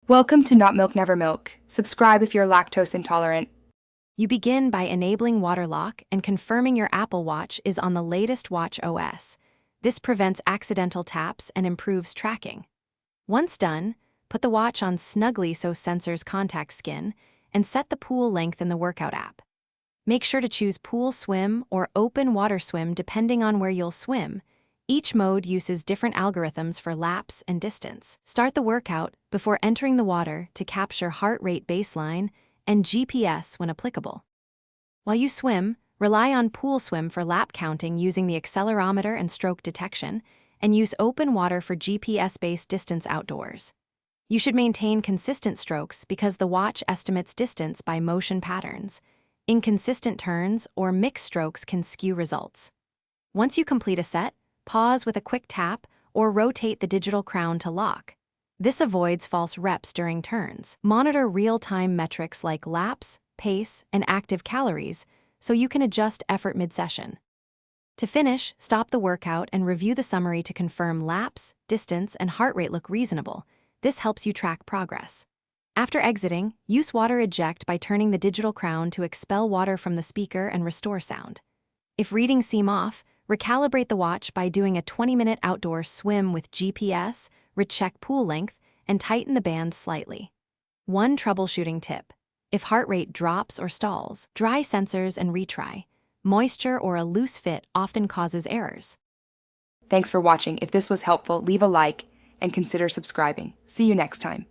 Welcome to Not Milk Never Milk. Subscribe if you're lactose intolerant. You begin by enabling water lock and confirming your Apple Watch is on the latest watch OS. This prevents accidental taps and improves tracking. Once done, put the watch on snugly so sensors contact skin and set the pool length in the workout app. Make sure to choose pool swim or open water swim depending on where you'll swim. Each mode uses different algorithms for laps and distance. Start the workout before entering the water to capture heart rate baseline and GPS when applicable. While you swim, rely on pool swim for lap counting using the accelerometer and stroke detection, and use open water for GPS-based distance outdoors. You should maintain consistent strokes because the watch estimates distance by motion patterns. Inconsistent turns or mixed strokes can skew results. Once you complete a set, pause with a quick tap or rotate the digital crown to lock. This avoids false reps during turns. Monitor real-time metrics like laps, pace, and active calories so you can adjust effort mid-session. To finish, stop the workout and review the summary to confirm laps, distance, and heart rate look reasonable. This helps you track progress. After exiting, use water eject by turning the digital crown to expel water from the speaker and restore sound. If readings seem off, recalibrate the watch by doing a 20-minute outdoor swim with GPS, recheck pool length, and tighten the band slightly. One troubleshooting tip: if heart rate drops or stalls, dry sensors and retry. Moisture or a loose fit often causes errors. Thanks for watching. If this was helpful, leave a like and consider subscribing. See you next time.